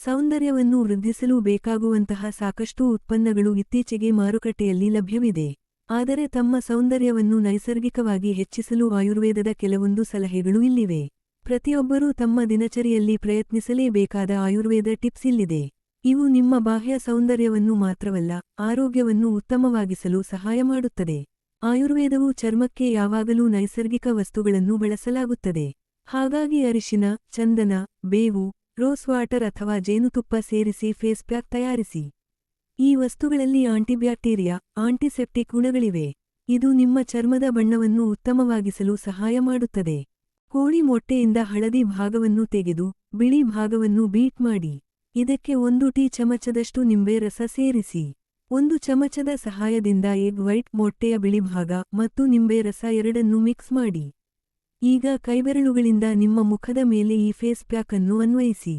ಸೌಂದರ್ಯವನ್ನು ವೃದ್ಧಿಸಲು ಬೇಕಾಗುವಂತಹ ಸಾಕಷ್ಟು ಉತ್ಪನ್ನಗಳು ಇತ್ತೀಚೆಗೆ ಮಾರುಕಟ್ಟೆಯಲ್ಲಿ ಲಭ್ಯವಿದೆ. ಆದರೆ ತಮ್ಮ ಸೌಂದರ್ಯವನ್ನು ನೈಸರ್ಗಿಕವಾಗಿ ಹೆಚ್ಚಿಸಲು ಆಯುರ್ವೇದದ ಕೆಲವೊಂದು ಸಲಹೆಗಳು ಇಲ್ಲಿವೆ. ಪ್ರತಿಯೊಬ್ಬರೂ ತಮ್ಮ ದಿನಚರಿಯಲ್ಲಿ ಪ್ರಯತ್ನಿಸಲೇಬೇಕಾದ ಆಯುರ್ವೇದ ಟಿಪ್ಸ್ ಇಲ್ಲಿದೆ. ಇವು ನಿಮ್ಮ ಬಾಹ್ಯ ಸೌಂದರ್ಯವನ್ನು ಮಾತ್ರವಲ್ಲ, ಆರೋಗ್ಯವನ್ನು ಉತ್ತಮವಾಗಿಸಲು ಸಹಾಯ ಮಾಡುತ್ತದೆ. ಆಯುರ್ವೇದವು ಚರ್ಮಕ್ಕೆ ಯಾವಾಗಲೂ ನೈಸರ್ಗಿಕ ವಸ್ತುಗಳನ್ನು ಬಳಸಲಾಗುತ್ತದೆ. ಹಾಗಾಗಿ ಅರಿಶಿನ, ಚಂದನ, ಬೇವು, ರೋಸ್ ವಾಟರ್ ಅಥವಾ ಜೇನುತುಪ್ಪ ಸೇರಿಸಿ ಫೇಸ್ ಪ್ಯಾಕ್ ತಯಾರಿಸಿ. ಈ ವಸ್ತುಗಳಲ್ಲಿ ಆಂಟಿಬ್ಯಾಕ್ಟೀರಿಯಾ, ಆಂಟಿಸೆಪ್ಟಿಕ್ ಗುಣಗಳಿವೆ. ಇದು ನಿಮ್ಮ ಚರ್ಮದ ಬಣ್ಣವನ್ನು ಉತ್ತಮವಾಗಿಸಲು ಸಹಾಯ ಮಾಡುತ್ತದೆ. ಕೋಳಿ ಮೊಟ್ಟೆಯಿಂದ ಹಳದಿ ಭಾಗವನ್ನು ತೆಗೆದು, ಬಿಳಿ ಭಾಗವನ್ನು ಬೀಟ್ ಮಾಡಿ. ಇದಕ್ಕೆ 1 ಟೀ ಚಮಚದಷ್ಟು ನಿಂಬೆ ರಸ ಸೇರಿಸಿ. 1 ಚಮಚದ ಸಹಾಯದಿಂದ ಎಗ್ ವೈಟ್, ಮೊಟ್ಟೆಯ ಬಿಳಿಭಾಗ ಮತ್ತು ನಿಂಬೆ ರಸ ಎರಡನ್ನೂ ಮಿಕ್ಸ್ ಮಾಡಿ. ಈಗ ಕೈಬೆರಳುಗಳಿಂದ ನಿಮ್ಮ ಮುಖದ ಮೇಲೆ ಈ ಫೇಸ್ ಪ್ಯಾಕ್ ಅನ್ನು ಅನ್ವಯಿಸಿ.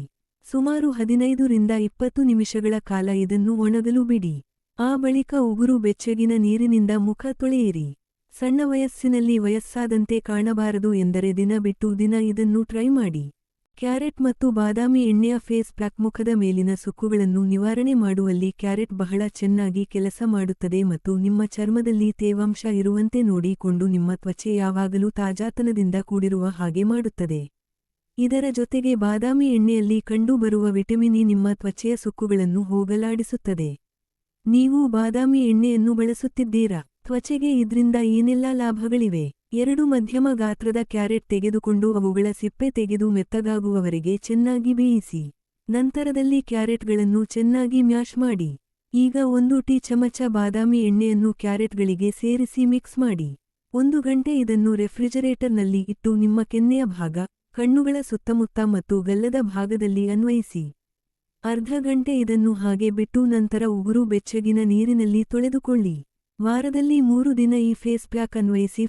ಸುಮಾರು 15 ರಿಂದ 20 ನಿಮಿಷಗಳ ಕಾಲ ಇದನ್ನು ಒಣಗಲು ಬಿಡಿ. ಆ ಬಳಿಕ ಉಗುರು ಬೆಚ್ಚಗಿನ ನೀರಿನಿಂದ ಮುಖ ತೊಳೆಯಿರಿ. ಸಣ್ಣ ವಯಸ್ಸಿನಲ್ಲಿ ವಯಸ್ಸಾದಂತೆ ಕಾಣಬಾರದು ಎಂದರೆ ದಿನ ಬಿಟ್ಟು ದಿನ ಇದನ್ನು ಟ್ರೈ ಮಾಡಿ. ಕ್ಯಾರೆಟ್ ಮತ್ತು ಬಾದಾಮಿ ಎಣ್ಣೆಯ ಫೇಸ್ ಪ್ಯಾಕ್ ಮುಖದ ಮೇಲಿನ ಸುಕ್ಕುಗಳನ್ನು ನಿವಾರಣೆ ಮಾಡುವಲ್ಲಿ ಕ್ಯಾರೆಟ್ ಬಹಳ ಚೆನ್ನಾಗಿ ಕೆಲಸ ಮಾಡುತ್ತದೆ ಮತ್ತು ನಿಮ್ಮ ಚರ್ಮದಲ್ಲಿ ತೇವಾಂಶ ಇರುವಂತೆ ನೋಡಿಕೊಂಡು ನಿಮ್ಮ ತ್ವಚೆ ಯಾವಾಗಲೂ ತಾಜಾತನದಿಂದ ಕೂಡಿರುವ ಹಾಗೆ ಮಾಡುತ್ತದೆ. ಇದರ ಜೊತೆಗೆ ಬಾದಾಮಿ ಎಣ್ಣೆಯಲ್ಲಿ ಕಂಡುಬರುವ ವಿಟಮಿನ್ ಇ ನಿಮ್ಮ ತ್ವಚೆಯ ಸುಕ್ಕುಗಳನ್ನು ಹೋಗಲಾಡಿಸುತ್ತದೆ. ನೀವು ಬಾದಾಮಿ ಎಣ್ಣೆಯನ್ನು ಬಳಸುತ್ತಿದ್ದೀರಾ? ತ್ವಚೆಗೆ ಇದ್ರಿಂದ ಏನೆಲ್ಲಾ ಲಾಭಗಳಿವೆ? 2 ಮಧ್ಯಮ ಗಾತ್ರದ ಕ್ಯಾರೆಟ್ ತೆಗೆದುಕೊಂಡು ಅವುಗಳ ಸಿಪ್ಪೆ ತೆಗೆದು ಮೆತ್ತಗಾಗುವವರೆಗೆ ಚೆನ್ನಾಗಿ ಬೇಯಿಸಿ. ನಂತರದಲ್ಲಿ ಕ್ಯಾರೆಟ್ಗಳನ್ನು ಚೆನ್ನಾಗಿ ಮ್ಯಾಶ್ ಮಾಡಿ. ಈಗ 1 ಟೀ ಚಮಚ ಬಾದಾಮಿ ಎಣ್ಣೆಯನ್ನು ಕ್ಯಾರೆಟ್ಗಳಿಗೆ ಸೇರಿಸಿ ಮಿಕ್ಸ್ ಮಾಡಿ. 1 ಗಂಟೆ ಇದನ್ನು ರೆಫ್ರಿಜರೇಟರ್ನಲ್ಲಿ ಇಟ್ಟು ನಿಮ್ಮ ಕೆನ್ನೆಯ ಭಾಗ, ಕಣ್ಣುಗಳ ಸುತ್ತಮುತ್ತ ಮತ್ತು ಗಲ್ಲದ ಭಾಗದಲ್ಲಿ ಅನ್ವಯಿಸಿ. ಅರ್ಧ ಗಂಟೆ ಇದನ್ನು ಹಾಗೆ ಬಿಟ್ಟು ನಂತರ ಉಗುರು ಬೆಚ್ಚಗಿನ ನೀರಿನಲ್ಲಿ ತೊಳೆದುಕೊಳ್ಳಿ. ವಾರದಲ್ಲಿ 3 ದಿನ ಈ ಫೇಸ್ ಪ್ಯಾಕ್ ಅನ್ವಯಿಸಿ.